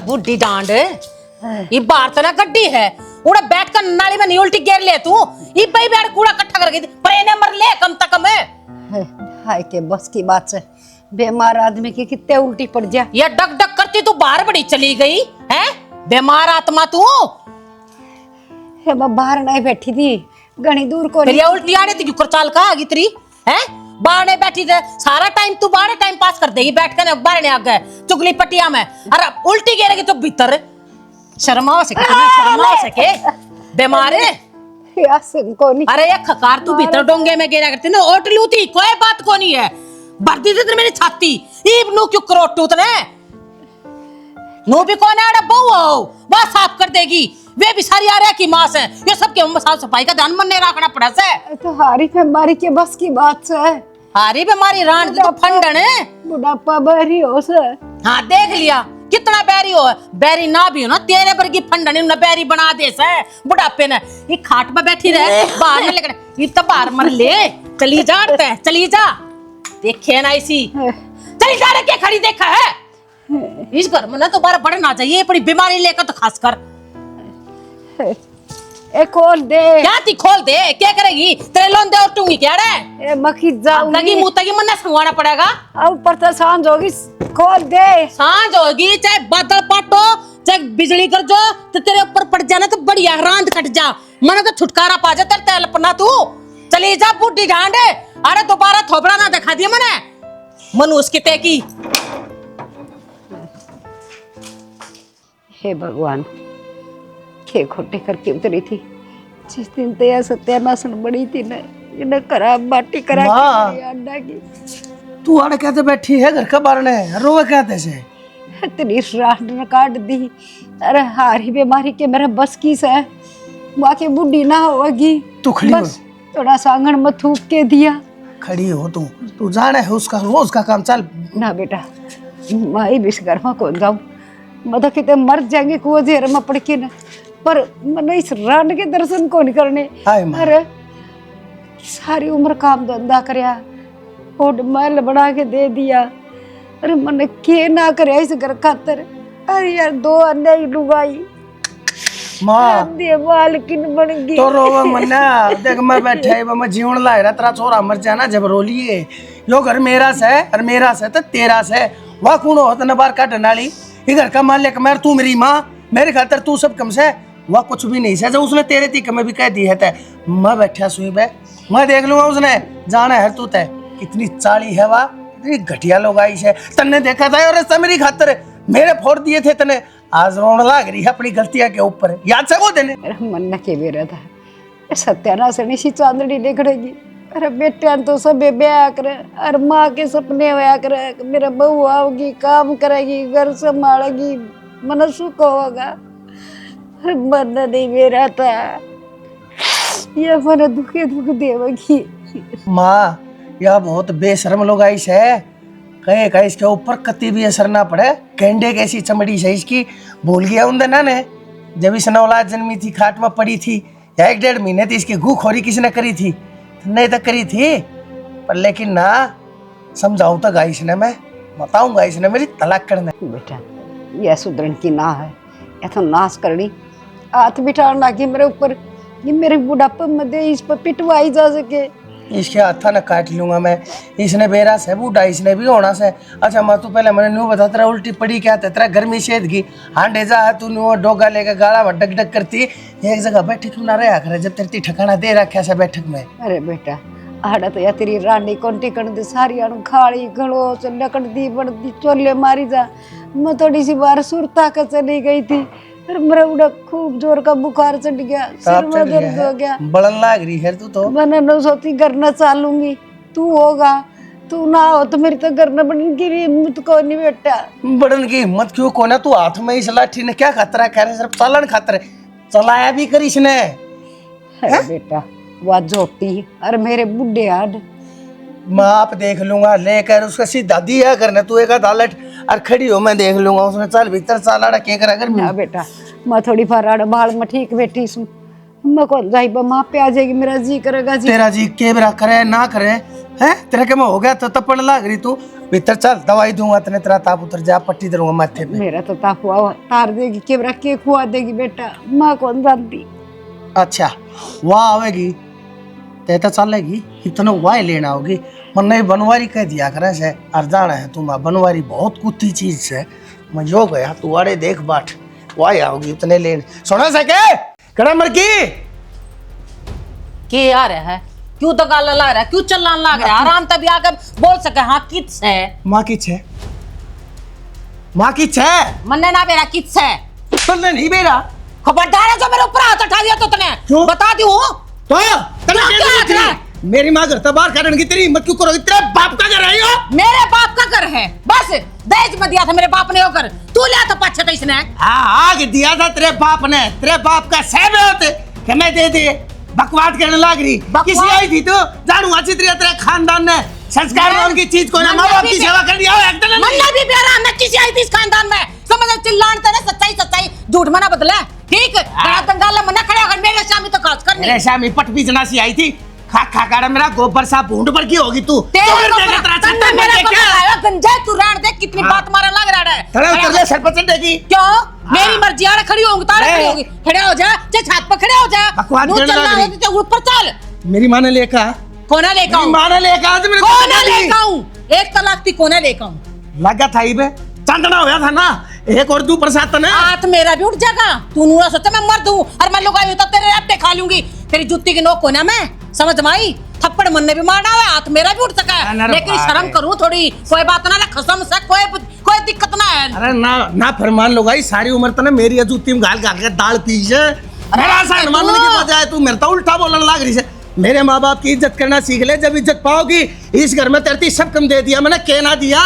बुढ़ी डांड ये बाहर तो ना गड्डी है उड़ा बैठ कर नाली में नहीं उल्टी गेर ले तू ये भाई बैठ कूड़ा इकट्ठा कर गई पर इन्हें मर ले कम तक में हाय के बस की बात है बीमार आदमी की कितने उल्टी पड़ जा ये डक डक करती तू बाहर बड़ी चली गई है बीमार आत्मा तू है मैं बाहर नहीं बैठी थी घनी दूर को तेरी उल्टी आने थी क्यों चाल का आगी तेरी है बाहर नहीं बैठी थे सारा टाइम तू बाहर टाइम पास कर देगी बैठ कर बाहर नहीं आ गए चुगली पटिया में अरे उल्टी गिरेगी तो भीतर शर्मा सके तुम्हें शर्मा सके बीमार है अरे ये खकार तू भीतर डोंगे में गिरा करती ना ओट लू थी कोई बात को नहीं है भरती थी मेरी छाती ईब नु क्यों करोटू तने नो भी कौन है अरे बहू हो वह साफ कर देगी वे भी सारी आ रहा की मास है ये सब के साफ सफाई का ध्यान मन नहीं रखना पड़ा से तो हारी बीमारी के बस की बात है हारी बीमारी रान तो फंडन है बुढ़ापा बैरी हो से हाँ देख लिया कितना बैरी हो बैरी ना भी हो ना तेरे पर की फंडन न बैरी बना दे से बुढ़ापे ने ये खाट पे बैठी रहे बाहर में लेकर ये तो बाहर मर ले चली जा चली जा देखे ना इसी चली जा रे क्या खड़ी देखा है इस घर में ना दोबारा बढ़ना चाहिए बड़ी बीमारी लेकर तो खास कर ए खोल दे क्या ती खोल दे क्या करेगी तेरे लोन दे और टूंगी क्या रे ए मखी जाऊंगी तगी मुंह तगी मन्ना संगवाना पड़ेगा अब ऊपर तो सांझ होगी खोल दे सांझ होगी चाहे बादल पाटो चाहे बिजली कर जो तो तेरे ऊपर पड़ जाना तो बढ़िया रांद कट जा मने तो छुटकारा पा जा तेरे तेल अपना तू चली जा बूढ़ी ढांड अरे दोबारा थोबड़ा ना दिखा दिया मने मनुष्य की तेकी हे भगवान के खोटे करके उतरी थी जिस दिन तया सत्यानाशन बड़ी थी ना इन्हें खराब बाटी करा के अंडा की तू आड़े कहते बैठी है घर का बारने रोवे कहते से तेरी रात ने काट दी अरे हारी बीमारी के मेरा बस की से माँ के बुढ़ी ना होगी तू खड़ी हो थोड़ा सांगण में थूक के दिया खड़ी हो तू जाने है उसका रोज का काम चल ना बेटा मैं भी इस घर में कौन जाऊं मैं तो कितने मर जाएंगे कुआं जेर में पड़ के ना पर मैंने इस रान के दर्शन को नहीं करने अरे सारी उम्र काम धंधा करया और महल बना के दे दिया अरे मैंने के ना करया इस घर खातर अरे यार दो अन्य डुबाई मां दे मालकिन बन गई तो रोवे मन्ना देख मैं बैठा है मैं जीवन ला रहा तेरा छोरा मर जाना जब रोलिए यो घर मेरा से और मेरा से तो तेरा से वह कौन होता न बार काटने वाली ये घर का मालिक मैं तू मेरी माँ मेरे खातर तू सब कम से वह कुछ भी नहीं से जो उसने तेरे तीक में भी कह दी है तय मैं बैठा सुई बे मैं देख लूंगा उसने जाना है तू तय कितनी चाली है वाह कितनी घटिया लोग आई है तन्ने देखा था और सब मेरी खातर मेरे फोड़ दिए थे तने आज रोने लग रही है अपनी गलतियां के ऊपर याद से वो देने मन के भी रहता है सत्यानाश सी चांदड़ी देखड़ेगी अरे बेटिया तो सब ब्याह करे और माँ के सपने होया करे मेरा बहू आओगी काम करेगी घर संभालेगी मन सुख होगा मन नहीं मेरा था ये मन दुखे दुख देवगी माँ यह बहुत बेशर्म लोग आई है कहे का इसके ऊपर कति भी असर ना पड़े गेंडे कैसी चमड़ी है इसकी भूल गया उन दिन ने जब इस औलाद जन्मी थी खाट में पड़ी थी या 1.5 महीने थी इसकी गूखोरी किसने करी थी नहीं तो करी थी पर लेकिन ना समझाऊं तो गाइस ने मैं बताऊंगा इसने मेरी तलाक करने बेटा यह सुधरण की ना है यह तो नाश करनी हाथ बिठाने लगी मेरे ऊपर ये मेरे बुढ़ापे में दे इस पर पिटवाई जा सके इसके हाथा न काट लूंगा मैं इसने बेरा से बूढ़ा इसने भी होना से अच्छा मैं तू पहले मैंने न्यू बता तेरा उल्टी पड़ी क्या तेरा गर्मी सेध की हांडे जा है तू न्यू डोगा लेकर गाड़ा में डक डक करती एक जगह बैठी क्यों ना रहा करे जब तेरी ठिकाना दे रखा से बैठक में अरे बेटा आड़ा तो या तेरी रानी कोंटी कर दे सारी अणु खाड़ी घड़ो लकड़ दी बढ़ती चोले मारी जा मैं थोड़ी सी बार सुरता कर चली गई थी फिर मेरा उड़ा खूब जोर का बुखार चढ़ गया सिर में दर्द हो गया बड़न लाग रही है तू तो मैंने न सोची घर न चालूंगी तू होगा तू ना हो तो मेरी तो घर न बड़न की भी हिम्मत को नहीं बेटा बड़न की हिम्मत क्यों कोना तू हाथ में इस लाठी ने क्या खतरा कह रहे सिर्फ चालन खातर चलाया भी कर इसने अरे बेटा वह झोटी अरे मेरे बुढ़े हाड माप देख लूंगा लेकर उसका सीधा दिया करना तू एक अदालत और खड़ी हो मैं देख लूंगा उसने चल भीतर चला क्या करा कर ना बेटा मैं थोड़ी फराड़ बाल में ठीक बैठी सू मैं कौन जाई माँ पे आ जाएगी, मेरा जी करेगा जी। तेरा जी केबरा करे ना करे है, तेरा के में हो गया तो तपड़ लाग रही तू। भीतर चल, दवाई दूंगा तने, तेरा ताप उतर जा, पट्टी दरूंगा माथे पे। मेरा तो ताप हुआ तार देगी, केबरा के खुआ देगी बेटा, माँ कौन जानती। अच्छा वाह आवेगी ते तो चलेगी, इतना वाह लेना होगी। मन नहीं बनवारी कह दिया करे से अर्जाना है तुम, बनवारी बहुत कुत्ती चीज से। मैं जो गया तू अरे देख बाट वाह आओगी इतने लेने। सुना सके कड़ा मरकी के आ रहा है, क्यों तो गाला ला रहा है, क्यों चलान लाग रहा है? आराम तभी आकर बोल सके हाँ किस है। माँ की छे, माँ की छे मन्ने ना बेरा किस है, तुमने नहीं बेरा। खबरदार है जो मेरे ऊपर हाथ उठा दिया तो तने क्यों? बता दूं तो तने क्या कैसे क्या थी? मेरी माँ घर से बाहर काटने की तेरी हिम्मत क्यों करोगी? तेरे बाप का घर है यो। मेरे बाप का घर है, बस दहेज में दिया था मेरे बाप ने होकर, तू लिया था पाछे तो इसने। हाँ आग दिया था तेरे बाप ने, तेरे बाप का सहब होते कि मैं दे दे। बकवास करने लग रही, किसी आई थी तू जानू अच्छी तरह तेरे खानदान ने संस्कार में उनकी चीज को ना माँ बाप की सेवा कर दिया। मन्ना भी प्यारा, मैं किसी आई थी इस खानदान में, समझ चिल्लान तेरे सच्चाई सच्चाई झूठ में ना बदले, ठीक? बड़ा दंगाल मना खड़ा अगर मेरे शामी तो खास करनी। मेरे शामी पट बीजना सी आई थी, खा खा कर मेरा गोबर सा भूंड पर की होगी तू। तेरे गंजा तू राण देख कितनी बात मारने लग रहा है। तेरे उतर ले सरपंच देगी क्यों? मेरी मर्जी आड़े खड़ी होंगी, तारे खड़ी होंगी, खड़े हो जा, चाहे छत पर खड़े हो जा, बकवास नू करने चलना लग रही। होती तो ऊपर चल। मेरी माँ ने लेका, कोना लेकर मेरी आऊं, माँ ने लेका आज मेरे कोना लेकर आऊं, एक तलाक थी कोना लेकर आऊं। लगा था ही बे, चांदना होया था ना, एक और दू प्रसाद ने। हाथ मेरा भी उठ जाएगा, तू नूरा सोचा मैं मर दूं और मैं लुगाई तो तेरे रट्टे खा लूंगी, तेरी जुत्ती की नोक कोना मैं, समझ में आई? थप्पड़ मन ने भी मारना है, हाथ मेरा भी उठ सका है, लेकिन शर्म करूं थोड़ी, कोई बात ना खसम से कोई दिक्कत ना है। अरे ना फरमान लो भाई, सारी उम्र तने मेरी जूती में गाल गाल के दाल पी से। मेरा सा मानने की बजाय तू मेरे तो उल्टा बोलने लग रही है। मेरे माँ बाप की इज्जत करना सीख ले, जब इज्जत पाओगी। इस घर में तेरे सब कम दे दिया मैंने, कहना दिया।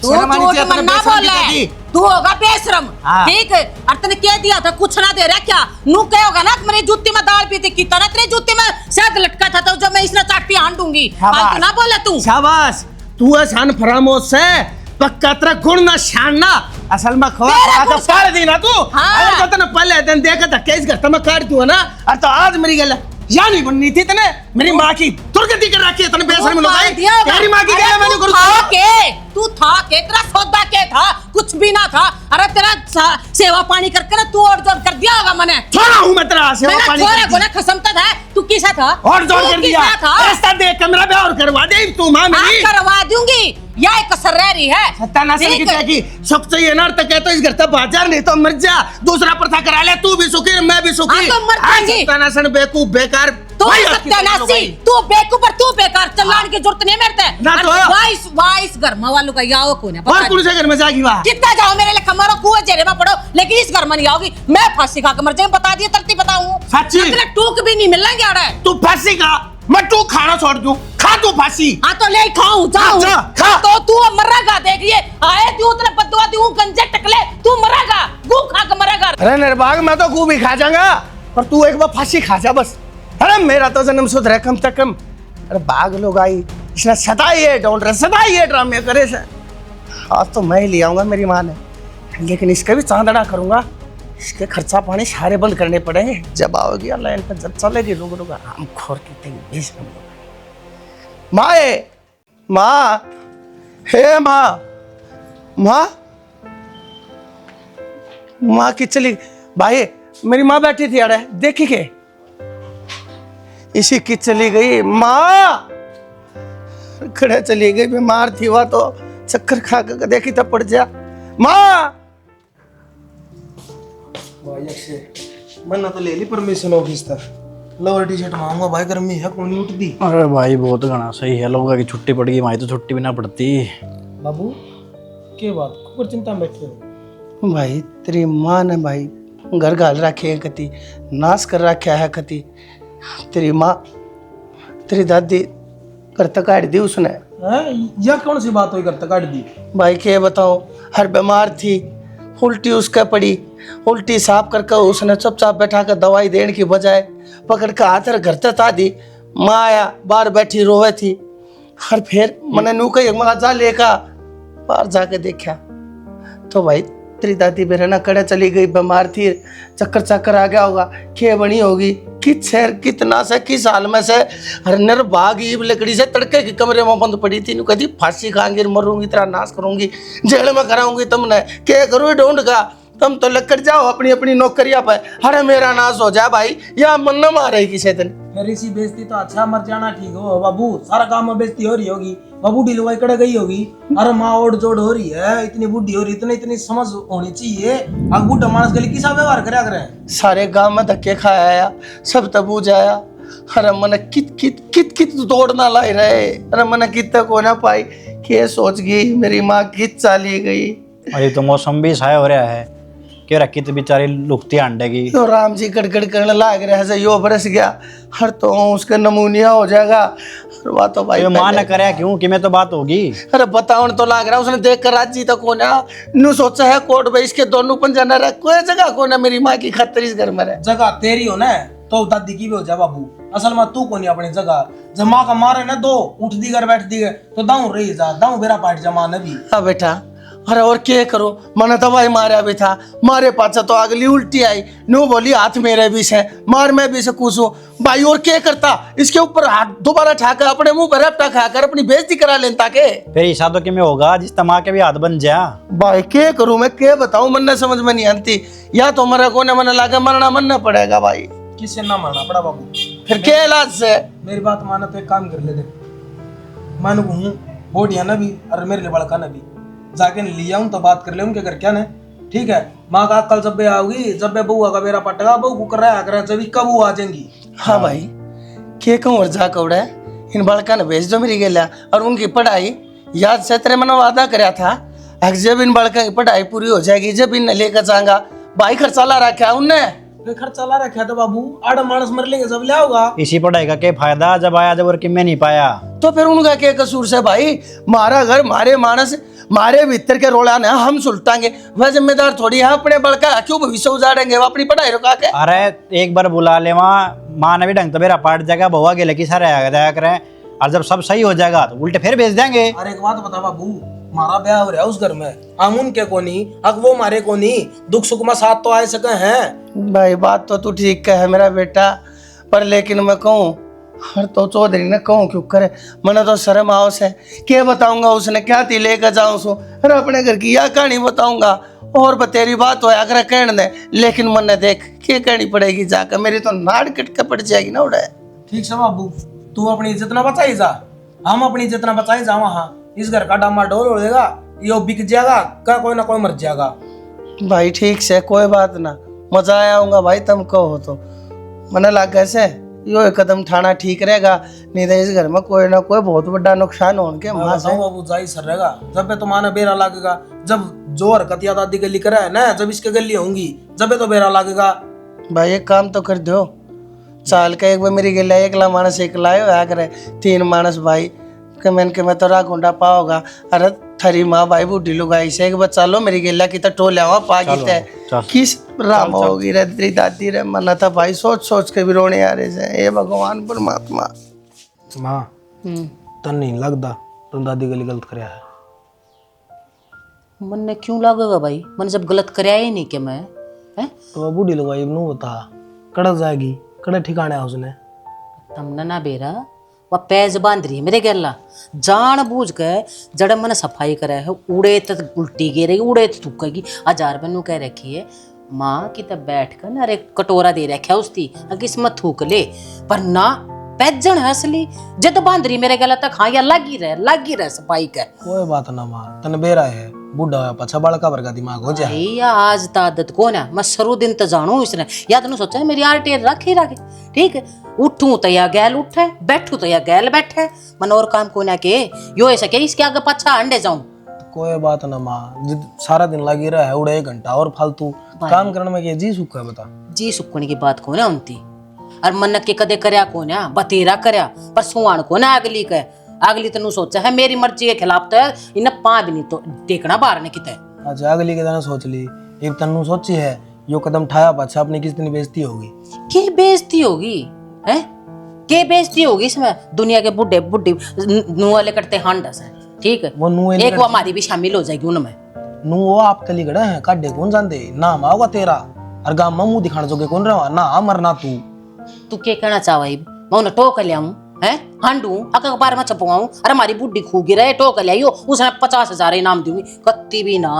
तू झूठ मन ना बोले, तू होगा बेशरम, हाँ। ठीक है? और तने कह दिया था कुछ ना दे रहा क्या? नू कह होगा ना मेरी जूती में दाल पीती की तरह, तेरी जूती में शायद लटका था तो जो मैं इसने चाटी हां दूंगी। फालतू ना बोले तू। शाबाश, तू आसान फरामोश है, पक्का तेरा गुण ना शान ना, असल में खवा तेरा का पाल दी ना तू। हाँ। अरे तो तने पहले दिन देखा धक्के इस घर में काट दूं ना, और तो आज मेरी गल या नहीं बननी थी तने, मेरी माँ की दुर्गति कर रखी है तने, बेशर्म लोग आई। तेरी माँ की गल मैंने करू तू था के तेरा सौदा के था, कुछ भी ना था। अरे तेरा सेवा पानी करके ना तू और जोर कर दिया होगा मैंने। छोड़ा हूं मैं तेरा सेवा पानी छोरा को ना खसमता था, तू किसा था? और जोर कर दिया, रास्ता देख कमरा पे और करवा दे तू मां मेरी। करवा दूंगी, या एक कसर रह रही है। सत्यानाशन की जाएगी, सब चाहिए ना तो कहते इस घर तक बाजार नहीं तो मर जा, दूसरा प्रथा करा ले, तू भी सुखी मैं भी सुखी। तो मर जाएंगी। सत्यानाशन बेवकूफ बेकार, तू सत्यानाशी, तू बेवकूफ और तू बेकार, चलाने की जरूरत नहीं मेरे ना तो वाइस घर में वालों का आओ कौन है? और कौन से घर में जाएगी वहां? कितना जाओ मेरे लिए कमरो कुएं जेरे में पड़ो, लेकिन इस घर में नहीं आओगी। मैं फांसी खा के मर जाऊंगी, बता दिए तरती बताऊं। सच्ची? तेरे टूक भी नहीं मिलना क्या रे? तू फांसी खा, मैं तू खाना छोड़ दूं, खा तू फांसी। हाँ तो ले खाऊं जाऊं, अच्छा, खा। तो तू मरेगा, देखिए आए तू उतने बदुआ दूं गंजे टकले, तू मरेगा, गू खा के मरेगा। अरे निर्भाग, मैं तो गू भी खा जाऊंगा, पर तू एक बार फांसी खा जा बस। अरे मेरा तो जन्म सुधरे कम से कम। अरे बाग लोग आई, इसने सदा ये ढोल रहे, सदा ये ड्रामे करे से। आज तो मैं ही ले आऊंगा मेरी माँ ने, लेकिन इसका भी चांदड़ा करूंगा। इसके खर्चा पानी सारे बंद करने पड़ेंगे, जब आओगी लाइन पर, जब चलेगी लोग आराम खोर के माँ माँ, हे माँ, माँ माँ की चली भाई, मेरी माँ बैठी थी अरे देखी के, इसी की चली गई माँ, खड़े चली गई, बीमार थी वह तो चक्कर खा कर देखी तब पड़ जा माँ। भाई से मैंने तो ले ली परमिशन ऑफिस तक, लोअर टी शर्ट मांगूंगा भाई, गर्मी है कौन नहीं उठती। अरे भाई बहुत घना सही है, लोगों की छुट्टी पड़ गई, माई तो छुट्टी भी ना पड़ती। बाबू के बात खूब चिंता में बैठे हो भाई तेरी माँ ने भाई घर घाल रखे है, कति नाश कर रखा है, कति तेरी माँ तेरी दादी घर तक काट दी उसने। हैं? यह कौन सी बात हुई करता काट दी? भाई क्या बताओ, हर बीमार थी, उल्टी उसका पड़ी, उल्टी साफ करके उसने चुपचाप बैठा कर दवाई देने की बजाय पकड़ कर हाथ घर तक आ दी। माँ आया, बाहर बैठी रोवे थी, फिर मैंने नू कही मगा जा लेका, बाहर जाके देखा तो भाई तेरी दादी बेरे ना कड़े चली गई, बीमार थी, चक्कर चक्कर आ गया होगा, खे बनी होगी, किस शहर कितना से किस हाल में से हरनर भागी लकड़ी से तड़के के कमरे में बंद पड़ी थी। कदी फांसी खाऊंगी, मरूंगी, तेरा नाश करूंगी, जेल में कराऊंगी तुमने, क्या करूँ ढूंढ का, तुम तो लकड़ जाओ अपनी अपनी नौकरिया पर, अरे मेरा नाश हो जाए भाई, या मन न मारे किसी दिन। फिर इसी बेइज्जती तो अच्छा मर जाना ठीक हो बाबू, सारा काम में बेइज्जती हो रही होगी, बाबू ढील लुगाई कड़ गई होगी, अरे माँ ओढ़ जोड़ हो रही है, इतनी बुढ़ी हो रही, इतनी इतनी समझ होनी चाहिए। अब बूढ़ा मानस गली किसा व्यवहार करे करे, सारे गांव में धक्के खाया आया, सब तबू जाया, अरे मन कित कित कित कित दौड़ना लाई रहे, अरे मन कित तक होना पाई, के सोच गई मेरी माँ कित चाली गई। अरे तो मौसम भी सहाय हो रहा है, क्यों रखी तो बेचारी लुकती अंडे की। तो राम जी कड़कड़ करने लाग रहे से यो बरस गया, हर तो उसका नमूनिया हो जाएगा, वह तो भाई मां न करे क्यों कि मैं तो बात होगी। अरे बताओ तो लाग रहा, उसने देख कर राजी तो कौन नु सोचा है कोर्ट में इसके दोनों पंजाना रहा, कोई जगह कौन है मेरी माँ की खातिर इस घर में रहे। जगह तेरी हो ना तो दादी की भी हो जा बाबू, असल में तू कोनी अपनी जगह, जब माँ का मारे ना दो उठ दी घर बैठ दी तो दाऊ रही जा, दाऊ बेरा पाट जमा नबी। हाँ बेटा, अरे और क्या करो, मैंने तो भाई मारा भी था, मारे पाचा तो अगली उल्टी आई, नो बोली हाथ मेरे भी से मार, मैं भी से कूसू भाई, और क्या करता, इसके ऊपर हाथ दोबारा ठाकर अपने मुंह पर रपटा खाकर अपनी बेइज्जती करा लेता के। फिर ईसा तो कि में होगा जिस तमा के भी हाथ बन जा। भाई क्या करूं मैं, क्या बताऊं, मन समझ में नहीं आती, या तो मरा को मन लागे मरना मनना पड़ेगा भाई। किससे ना मरना पड़ा बाबू, फिर क्या इलाज से। मेरी बात माना तो एक काम कर ले, देख मानू हूँ बोडिया ना भी और मेरे लिए बड़का ना भी, जाके लिया हूँ तो बात कर ले उनके घर क्या ने, ठीक है। माँ का कल जब आओगी, जब बउआ का मेरा पटगा बहू को कर रहा है, जब कब वो आ जाएंगी। हाँ भाई, के कहूँ और जा कौड़ा है, इन बालका ने भेज दो मेरी गेला, और उनकी पढ़ाई याद से तेरे मैंने वादा कराया था, जब इन बालका की पढ़ाई पूरी हो जाएगी, जब इन्हें लेकर जाऊंगा, भाई खर्चा ला रखा उनने, खर्चा ला रखा था बाबू, आड़ा मानस मर लेंगे जब ले आओगा। इसी पढ़ाई का क्या फायदा जब आया जब और कि मैं नहीं पाया। तो फिर उनका क्या कसूर से भाई, मारा घर मारे मानस मारे भीतर के रोला ने हम सुलटाएंगे, वह जिम्मेदार थोड़ी है अपने बड़का, क्यों भविष्य उजाड़ेंगे, वो अपनी पढ़ाई रुका के। अरे एक बार बुला ले, वहाँ माँ ने भी ढंग तो मेरा पाट जाएगा, बउआ के लकी सारे आ जाया करें, और जब सब सही हो जाएगा तो उल्टे फिर भेज देंगे। अरे एक बात बता बाबू, हमारा ब्याह हो रहा है उस घर में, हम उनके कोनी हक वो मारे कोनी, दुख सुख में साथ तो आए सके हैं। भाई बात तो तू ठीक है मेरा बेटा, पर लेकिन मैं कहूँ, हर तो चौधरी ने कहूँ क्यों करे, मैंने तो शर्म आओ से क्या बताऊंगा, उसने क्या थी लेकर जाऊँ सो, अरे अपने घर की या कहानी बताऊंगा, और बतेरी बात हो अगर कहने दे, लेकिन मन देख क्या कहनी पड़ेगी जाकर, मेरी तो नाड़ कट के पड़ जाएगी ना उड़े। ठीक है बाबू, तू अपनी इज्जत ना बचाई जा, हम अपनी इज्जत ना बचाई जा, वहाँ इस घर का डामा डोल हो जाएगा, यो बिक जाएगा, क्या कोई ना कोई मर जाएगा। भाई ठीक से कोई बात ना, मजा आया आऊंगा भाई, तुम कहो तो मैंने लग कैसे यो एक कदम उठाना ठीक रहेगा, नहीं तो इस घर में कोई ना कोई बहुत बड़ा नुकसान हो के वहां से। बाबू जाई सर रहेगा, जब पे तुम्हारा बेरा लगेगा, जब जो हरकत या दादी गली करा है ना, जब इसके गली होंगी जब तो बेरा लगेगा। भाई एक काम तो कर दो, चाल का एक बार मेरी गला एकला मानस एक लायो आ करे, 3 मानस भाई के मैं तो रा गुंडा पाओगा, अरे थरी माँ भाई बूढ़ी लुगाई से एक बार चलो मेरी गेला की तो टोले आवा पागी ते किस राम होगी रे तेरी दादी रे, मना था भाई सोच सोच के भी रोने आ रहे से, ये भगवान परमात्मा। माँ तन नहीं लगता तुम दादी गली गलत कराया है। मन ने क्यों लगेगा भाई, मन जब गलत कराया ही नहीं कि मैं है, तो बूढ़ी लुगाई नू बता कड़ जाएगी, कड़े ठिकाने है उसने, तमने ना बेरा वह पैज बांध रही है मेरे गेला, जान बूझ के जड़ मन सफाई करे है, उड़े तक उल्टी गिरेगी, उड़े तो थूकेगी, 1000 बनू कह रखी है माँ की तब बैठ कर ना, अरे कटोरा दे रखा उसकी किस्मत थूक ले, पर ना पैजन है असली, जद बांध रही मेरे गला तक, हाँ या लगी रहे सफाई का। कोई बात ना माँ, तन बेरा है बुढ़ा है पछा बालका वर्गा दिमाग हो जाए। या आज तादत कौन है, मैं सरू दिन तो जानू इसने, या तू सोचा मेरी आरटी रखी ठीक है, उठूं तो या गैल उठे, बैठू तो या गैल बैठे, मन और काम कोना के यो ऐसा क्या इसके आगे पछा अंडे जाऊं। कोई बात ना माँ, जिद सारा दिन लगी रहा है उड़े 1 घंटा और फालतू काम करने में जी सुख है बता। जी सुकने की बात कोना उनती, और मन के कदे करया कोना बतेरा करया, पर सुहान कोना अगली के, अगली तनु सोचा है मेरी मर्जी के खिलाफ तो इन्हें पा भी नहीं तो टेकना बाहर ने किते। अच्छा अगली के दाना सोच ली, एक तन्नू सोची है यो कदम उठाया पाछा अपनी किस दिन बेइज्जती होगी। के बेइज्जती होगी है, के बेइज्जती होगी इसमें, दुनिया के बुढ़े नुआ ले करते हांडस है, ठीक है, वो नुए एक वो हमारी भी शामिल हो जाएगी उनमें। नू वो आप तली गड़ा है काडे कौन जानते नाम आओगा तेरा और गांव में मुंह दिखाने जोगे कौन रहा ना अमर ना तू क्या कहना चाह भाई? मैं उन्हें टोक लिया हूँ हैं हांडू अखबार में छपवाऊं अरे हमारी बुड्ढी खूगी रहे टोक लिया उसने 50,000 इनाम दूंगी कत्ती भी ना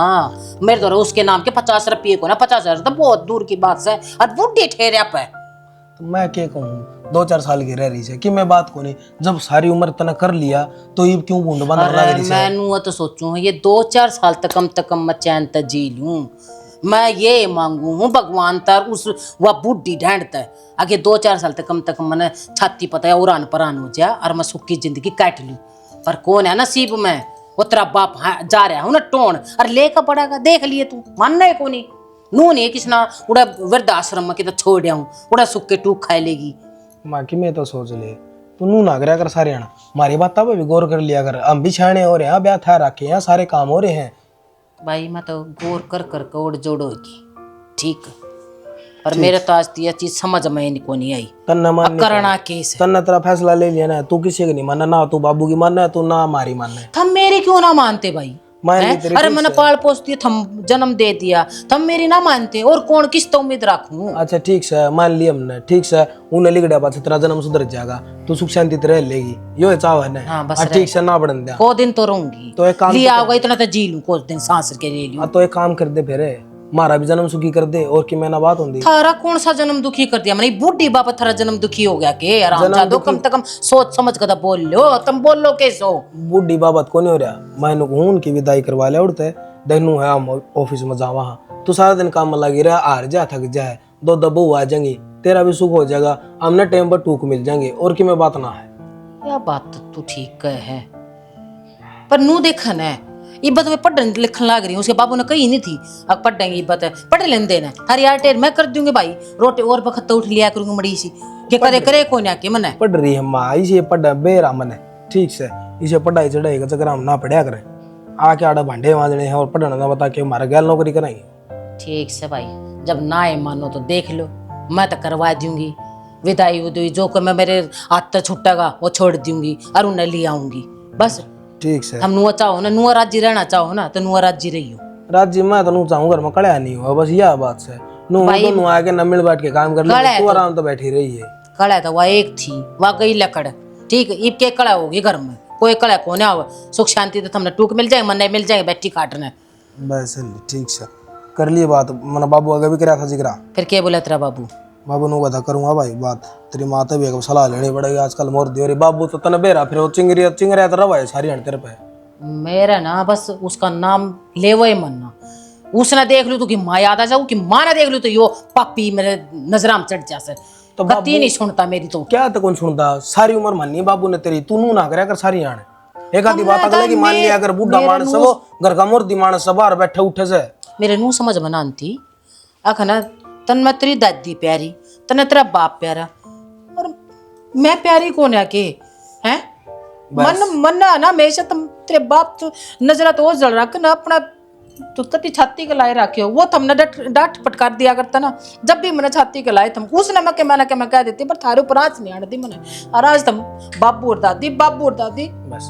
मेरे द्वारा उसके नाम के 50 रुपये को ना 50,000 तो बहुत दूर की बात है और बुड्ढी ठहरे पे। तो मैं क्या कहूँ 2-4 साल की रह रही है कि मैं बात को नहीं जब सारी उम्र तने कर लिया तो ये क्यों बूंद बंद लग रही है? मैं तो सोचूं ये 2-4 साल तक मैं चैन तक जी लूं। मैं ये मांगू हूँ भगवान तर उस वह बुढ़ी ढैंड तक आगे 2-4 साल तक मैंने छाती पता है उड़ान परान हो जाए और मैं सुखी जिंदगी काट लूं। पर कौन है नसीब में वो तेरा बाप जा रहा हूँ ना टोन और लेकर पड़ेगा देख लिए तू मानना है कोनी नू नहीं किसना उड़ा वृद्धाश्रम में कितना छोड़ हूँ उड़ा सुख के टूक खाए लेगी। माँ की मैं तो सोच ले तू नू ना करा कर सारे आना हमारी बात तब भी गौर कर लिया कर हम भी छाने हो रहे हैं ब्याह था रखे हैं सारे काम हो रहे हैं। भाई मैं तो गौर कर ओढ़ जोड़ोगी ठीक पर मेरे तो आज ये चीज समझ में को नहीं आई तन्ना मान करना केस है तन्ना तेरा फैसला ले लिया ना तू किसी का नहीं मानना ना तू बाबू की मानना है तू ना हमारी मानना है। थम मेरी क्यों ना मानते भाई हैं? अरे मैंने पाल पोस दिया थम जन्म दे दिया थम मेरी ना मानते और कौन किस तो उम्मीद रखूं? अच्छा ठीक से मान लिया हमने ठीक से उन्हें लिख दिया तेरा जन्म सुधर जाएगा तू सुख शांति रह लेगी यो चाव है ना। हाँ, बस ठीक से ना बढ़न दिया को दिन तो रहूंगी तो एक काम लिया होगा इतना तो जी लूं कुछ दिन सांस के ले लूं। तो एक काम कर दे फिर मारा भी जन्म सुखी कर दे और कि मैं ना बात होंगी थारा कौन सा जन्म दुखी कर दिया मैंने बूढ़ी बाबा थारा जन्म दुखी हो गया के आराम जा दो कम से कम सोच समझ कर बोल लो तुम बोल लो कैसे हो बूढ़ी बाबत को नहीं हो रहा मैंने को उनकी विदाई करवा ले उड़ते देनू है हम ऑफिस में जा वहाँ तू सारा दिन काम में लगी रहा हार जा थक जाए दो दबो आ जाएंगी तेरा भी सुख हो जाएगा हमने टाइम पर टूक मिल जाएंगे और कि मैं बात ना है यह बात तू ठीक है पर नू देखा ना इब्बत में पढ़ने लिखने लग रही हूँ उसके बाबू ने कही नहीं थी अब पढ़ेंगे इब्बत पढ़ लेने देना हरी यार टेर मैं कर दूंगी भाई रोटी और बखत तो उठ लिया करूंगी मड़ी सी के करे करे को ना के मने पढ़ रही है माँ इसे पढ़ा बेरा मन ठीक से इसे पढ़ाई चढ़ाई का चक्कर हम ना पढ़ा करें आके आड़ा भांडे मांजने हैं और पढ़ना ना बता के हमारा गैल नौकरी कराएंगे। ठीक से भाई जब ना है मानो तो देख लो मैं तो करवा दूंगी विदाई उदाई जो को मैं मेरे हाथ से छुटेगा वो छोड़ दूंगी और उन्हें ले आऊंगी बस ठीक से हम नुआ चाहो ना नुआ राज्य रहना चाहो ना तो नुआ राज्य रही हो राज्य में तो नू चाहूँ घर में कड़ा नहीं हुआ बस यह बात से नू दोनों आके न मिल बैठ के काम कर ले तू आराम तो बैठी रही है कड़ा तो वह एक थी वह गई लकड़ ठीक इब के कड़ा होगी घर में कोई कड़ा को ना हो सुख शांति तो हमने टूक मिल जाए मन मिल जाए बैठी काटने बस ठीक से कर लिए बात मैंने बाबू आगे भी करा था जिक्रा फिर क्या बोला तेरा बाबू बाबू नु बता करूंगा भाई बात तेरी माता भी एक सलाह लेनी पड़ेगी आजकल मोर दियो रे बाबू तो तने बेरा फिर वो चिंगरिया तो रवा है सारी हण तेरे पे मेरा ना बस उसका नाम लेवा ही मनना उसने देख लू तो कि माँ याद आ जाऊ कि माँ ने देख लू तो यो पापी मेरे नजरा में चढ़ जासे तो कती नहीं सुनता मेरी तो क्या तो कौन सुनता सारी उम्र माननी बाबू ने तेरी तू नू ना करया कर सारी हण एक आधी बात अगले की मान लिया अगर बूढ़ा मानस वो घर का मुर्दी मानस बाहर बैठे उठे से मेरे नू समझ में ना आती अखना तन मैं तेरी दादी प्यारी तने तेरा बाप प्यारा और मैं प्यारी कौन है के हैं मन ना हमेशा तुम तेरे बाप तो नजरा तो जल रख ना अपना तो तटी छाती के लाए रखे हो वो तुमने डांट फटकार दिया करता ना जब भी मैंने छाती के लाए तुम उसने मैं कह देती पर थारे ऊपर आज नहीं आने मैंने और आज तुम बाबू और दादी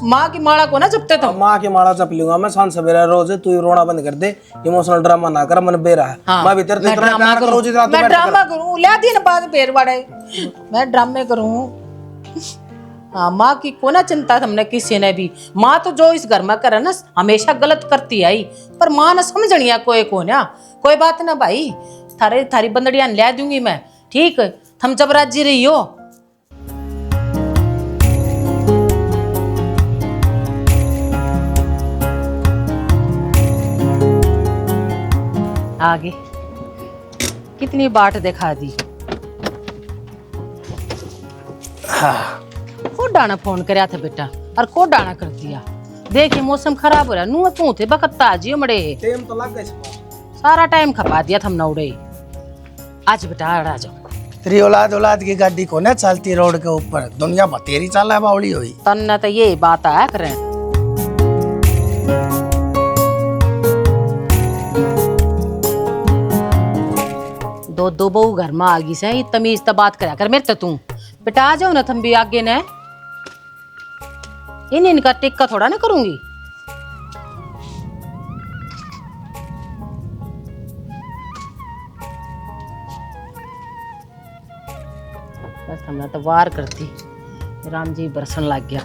माँ की माला को ना जपते तुम माँ की माला जप लूंगा मैं सांझ सवेरा रोज तू रोना बंद कर दे इमोशनल ड्रामा ना कर मन बेरा है मैं भीतर मैं ड्रामा करूँ ले दिन बाद बेर वाड़े मैं ड्रामे करूँ हाँ माँ की को ना चिंता हमने किसी ने भी माँ तो जो इस घर में करे ना हमेशा गलत करती आई पर माँ ने समझनिया कोई ना कोई बात ना भाई थारी बंदड़ियां ले दूंगी मैं ठीक हम जब राज्य रही हो आगे कितनी बाट दिखा दी को डाना फोन करया था बेटा और को डाना कर दिया देखिए मौसम खराब हो रहा नू तू थे बकत ताजी मड़े टाइम तो लग गए सारा टाइम खपा दिया थम नौड़े आज बेटा आ जाओ तेरी औलाद की गाड़ी को ना चलती रोड के ऊपर दुनिया बतेरी चाला बावड़ी हुई तन्ना तो ये बात आया करें दो बहू घर में आगी से तमीज तो बात करा कर मेरे तो तू बेटा आ जाओ ना थम भी आगे ने इनका टिक्का थोड़ा ना करूंगी बस हमने तो वार करती राम जी बरसन लग गया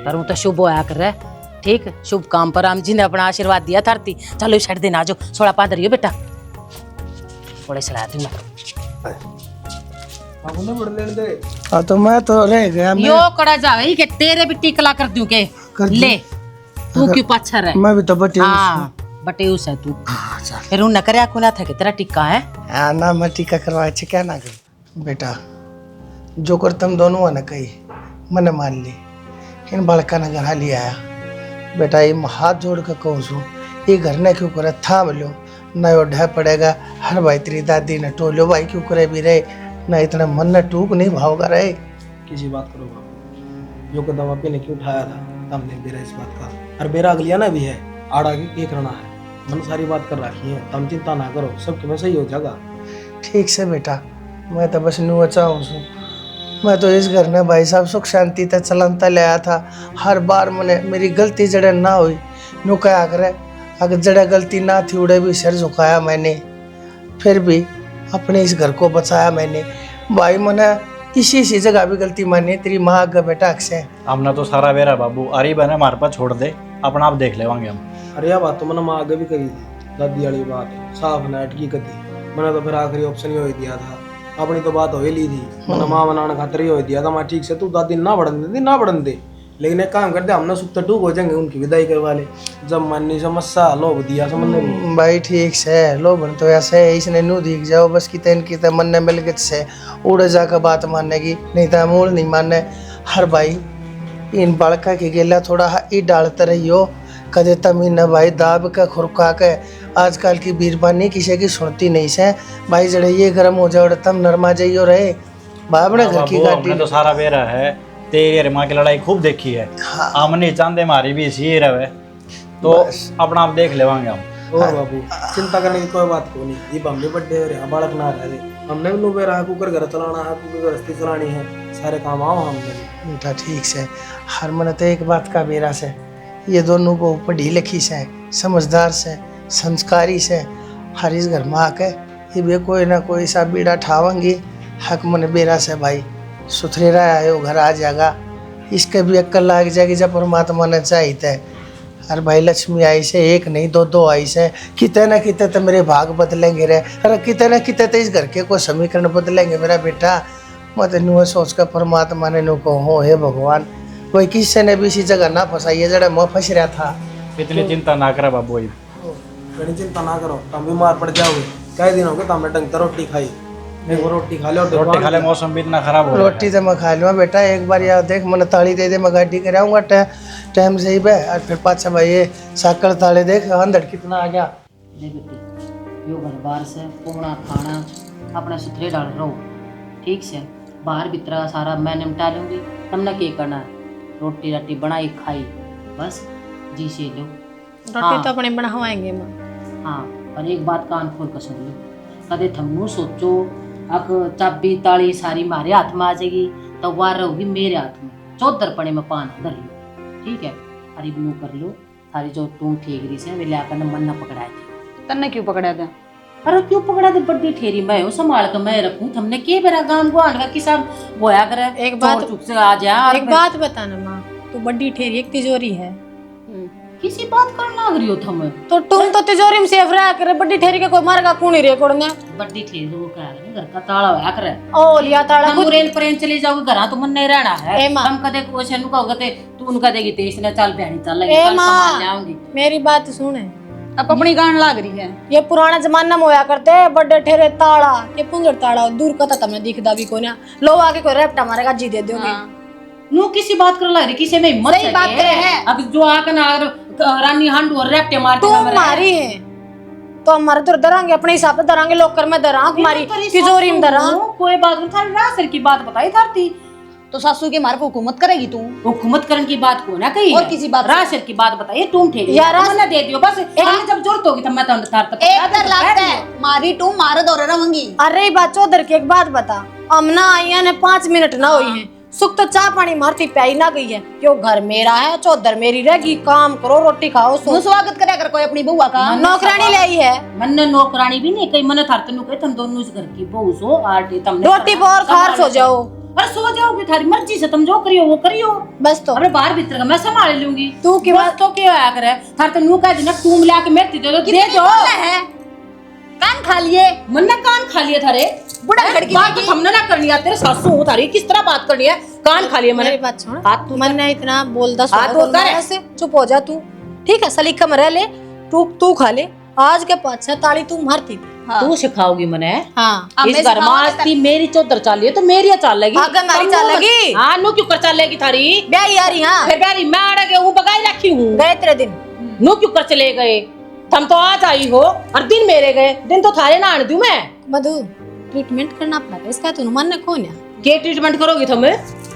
पर वो तो शुभ होया कर रहा ठीक शुभ काम पर राम जी ने अपना आशीर्वाद दिया धरती चलो छड़ देना जो सोड़ा पादर रही हो बेटा थोड़े चला दी मैं बाबू ने बढ़ लेने दे। हाँ तो मैं तो रह गया यो कड़ा जावे के तेरे भी टिकला कर दूं के ले तू क्यों पाछा रहे मैं भी तो बटे हाँ बटे उस है तू फिर उन नकरिया कुना था कि तेरा टिक्का है हाँ ना मैं टीका करवा क्या ना कर बेटा जो कर तुम दोनों ना कही मैंने मान ली इन बालका ने घर हाली आया बेटा ये हाथ जोड़ कर कहूँ सू ये घर ने क्यों करे थाम लो न वो ढह पड़ेगा हर भाई तेरी दादी ने टोलो भाई क्यों करे भी रहे न इतना मन न टूक नहीं भावगा रहे किसी बात करो बाबू यो कदम आपने क्यों उठाया था तब नहीं बेरा इस बात का और बेरा अगलिया ना भी है आड़ा के करना है मन सारी बात कर रखी है तुम चिंता ना करो सब में सही हो जाएगा। ठीक से बेटा मैं तो बस नू चाहूँ सू मैं तो इस घर में भाई साहब सुख शांति तक चलनता ले आया था हर बार मैंने मेरी गलती जड़े ना हुई नू क्या करे अगर जड़े गलती ना थी उड़े भी सिर झुकाया मैंने फिर भी अपने इस घर को बचाया मैंने भाई मैंने इसी जगह भी गलती मानी तेरी माँ आगे बेटा अक्से हमने तो सारा बेरा बाबू अरे बहने हमारे पास छोड़ दे अपना आप देख लेवांगे हम। अरे यह बात तो मैंने माँ आगे भी कही थी दादी वाली बात साफ ना अटकी कती मैंने तो फिर आखिरी ऑप्शन ही हो दिया था अपनी तो बात हो ही ली थी मैंने माँ बनाने खातर ही हो दिया था मैं ठीक से तू दादी ना बढ़न दे लेकिन एक काम करते हमने सुख टूक हो जाएंगे उनकी विदाई करवा ले जब माननी समस्या लोभ दिया समझने भाई ठीक से लो बन तो ऐसे इसने नू दिख जाओ बस कितने मन ने मिल गए से उड़ जाकर बात मानने की नहीं तो मूल नहीं मानने हर भाई इन बालका की गेला थोड़ा ई डालते रहियो कदे तमी न भाई दाब का खुरका के आजकल की बीरबानी किसी की सुनती नहीं से भाई जड़े ये गर्म हो जाओ तम नरमा जाइयो रहे बाबड़े घर की गाड़ी हमने तो सारा बेरा है तेरी और माँ की लड़ाई खूब देखी है हमने चांदे मारी भी इसी रहे तो अपना आप देख लेवांगे हम। और बाबू चिंता करने की कोई बात को नहीं ये बम्बे बड्डे हो रहे बालक ना रहे हमने भी लोग रहा कुकर घर चलाना है कुकर गृहस्थी चलानी है सारे काम आओ हमने बेटा ठीक से हर मन तो एक बात का बेरा से ये दोनों को पढ़ी लिखी से समझदार से संस्कारी से हर इस घर में आके ये भी कोई ना कोई सा बीड़ा ठावेंगी हक मन बेरा से भाई सुथरेरा आयो घर आ जाएगा इसके भी अक्ल लाग जाएगी जब परमात्मा ने चाहिए थे अरे भाई लक्ष्मी आई से एक नहीं दो आई से कितने ना कितने तो मेरे भाग बदलेंगे रे अरे कितने ना कितने तो इस घर के कोई समीकरण बदलेंगे मेरा बेटा मैं तो नुआ सोच कर परमात्मा ने नु को हो हे भगवान कोई किसी ने भी इसी जगह ना फंसाई है जड़ा मैं फंस रहा था इतनी चिंता ना करा बाबू बड़ी चिंता ना करो तुम बीमार पड़ जाओगे कई दिन हो गए तुमने ढंग से रोटी खाई एक रोटी खा लो रोटी खा ले मौसम भी इतना खराब हो रोटी तो मैं खा लूँगा बेटा एक बार यार देख मैंने ताली दे दे मैं गाड़ी कराऊंगा टाइम से ही बे और फिर पाछा भाई ये साकड़ ताले देख अंदर कितना आ गया ले बेटी यो घर बार से पोना खाना अपना सुथरे डाल रहो ठीक से बाहर भीतर सारा मैं निपटा लूंगी तुमने क्या करना है रोटी राटी बनाई खाई बस जी से लो रोटी तो अपने बनावाएंगे माँ हाँ पर एक बात कान खोल कर सुन लो कदे थमनू सोचो अक चाबी ताली सारी मारे हाथ में आ जाएगी तो वार रहोगी मेरे हाथ में चौधर में पान धर लो ठीक है अरे नू कर लो सारी जो तुम ठेगरी से वे लाकर मन न पकड़ाए थे तन्ने क्यों पकड़ा था अरे क्यों पकड़ा दे बड़ी ठेरी मैं हूँ संभाल कर मैं रखूँ हमने के बेरा गांव गुआन का किसा बोया करे एक बात चुप से आ जा एक बात बताना माँ तू बड़ी ठेरी एक तिजोरी है किसी बात करना लग रही हो थम तो तुम तो तिजोरी में सेफ रहा करे बड़ी ठेरी के कोई मारेगा कौन ही रे कोड़ने बड़ी ठेरी वो कह रहे घर का ताला होया करे ओ लिया ताला हम रेल परेन चले जाओगे घर तो मन नहीं रहना है ए माँ। हम कदे क्वेश्चन कहोगे ते तू उनका देगी तेज ने चल बहनी चल ए कल माँ। सामान ले आऊंगी मेरी बात सुने अब अपनी गांड लाग रही है ये पुराना जमाना में होया करते बड़े ठेरे ताड़ा ये पुंजर ताड़ा दूर का तुमने दिखदा भी कोना लो आके कोई रेपटा मारेगा जी दे दोगे नु किसी बात कर लग रही किसी में हिम्मत सही बात करे है। अब जो आकर ना रानी हांडू और रेपटे मारते तुम मारी है तो हमारे तो डरांगे अपने हिसाब से डरांगे लोकर में डरांग मारी तिजोरी में डरांग कोई बात नहीं थारी रासर की बात बताई थारती तो सासू के मारे पे हुकूमत करेगी तू हुकूमत करने की बात को ना कही और किसी बात रासर की बात बताइए तुम ठेरी यार मैंने दे दियो बस आगे जब जरूरत होगी तब मैं तो तार तक एक तर लागता है मारी टू मार दो रवंगी अरे बात चौधर की एक बात बता अमना आइया ने 5 मिनट ना हुई है सुख तो चाह पानी मारती प्याई ना गई है, क्यों घर मेरा है, चौधर मेरी रहेगी, काम करो, रोटी खाओ, तू स्वागत करे कर कोई अपनी बुआ का। नौकरानी ले आई है, मन्ने नौकरानी भी नहीं कही, मने थार तनु कहे तुम दोनों इस घर की बहू सो, आटे तुमने रोटी बोर खार सो जाओ। अरे सो जाओगी, थारी मर्जी से, तुम जो करियो वो करियो। बस तो अरे बाहर भीतर का मैं संभाल लूंगी। तू की बस तो क्या आया करे, थार तनु कह देना टूम ला के मेरे दे दो, दे दो। है कान खा लिए, मन्ने कान खा लिए थारे, बुढ़ा खड़की बात तो हमने ना करनी है, तेरे सासू हूं थारी, किस तरह बात करनी है, कान खा लिए मैंने। मेरी बात सुन, हाथ तू मन ने इतना बोलदा हाथ वो कर। से चुप हो जा तू, ठीक है, सलीका में रह ले, तू खा ले, आज के पाछे ताली तू मारती थी। तू सिखाओगी मने। हाँ इस घर मास्ती मेरी चौधर चाल रही है तो मेरी चाल लेगी, आगे मारी चाल लेगी। हाँ नो क्यों कर चाल लेगी थारी, ब्याही आ रही, हाँ फिर बैरी मैं अड़ गई हूँ, बगाई रखी हूँ, गए तेरे दिन, नो क्यों कर चले गए, तुम तो आज आई हो और दिन मेरे गए, दिन तो थारे ना आने दूं मैं। मधु ट्रीटमेंट करना पड़ेगा इसका, तू मन ने कौन है, क्या ट्रीटमेंट करोगी तुम,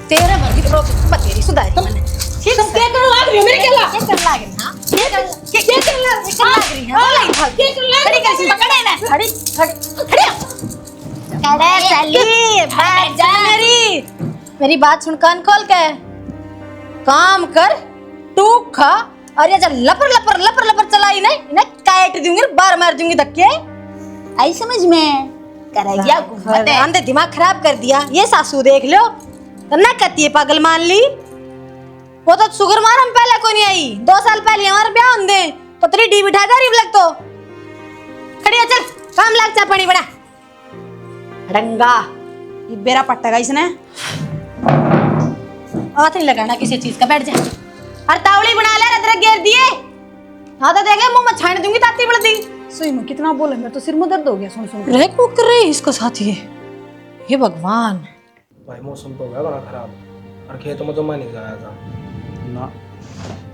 तेरे भर की बतेरी सुधारी मैंने, तुम क्या करने लग रही हो मेरे केला, क्या कर लाग रही, हाँ क्या करने लग रही है, क्या करने लग खड़ी कर पकड़े ना, खड़ी चली बैठ जा मेरी बात सुन, कान खोल के काम कर, तू खा, और ये जब लपर लपर लपर लपर चलाई नहीं, इन्हें काट दूंगी, बार मार दूंगी धक्के, आई समझ में करेगा घूमते। अंधे दिमाग खराब कर दिया, ये सासू देख लो, तो ना कहती है पागल मान ली, वो तो शुगर मार हम पहले को नहीं आई, 2 साल पहले हमारे ब्याह होंगे तो तेरी डी बिठा गरीब लग तो खड़ी हो, चल काम लाग चा पानी बड़ा रंगा, ये बेरा पट्टेगा इसने, हाथ नहीं लगाना किसी चीज का, बैठ जा, अरे तावड़ी बना ले, अदरक घेर दिए, हाँ तो देख ले मुंह में छान दूंगी ताती बड़ दी, सही में कितना बोले, मेरे तो सिर में दर्द हो गया सुन सुन। रह को कर रहे इसको साथ ये भगवान। भाई मौसम तो हो गया बड़ा खराब, और खेत में तो मैं नहीं जाया था ना,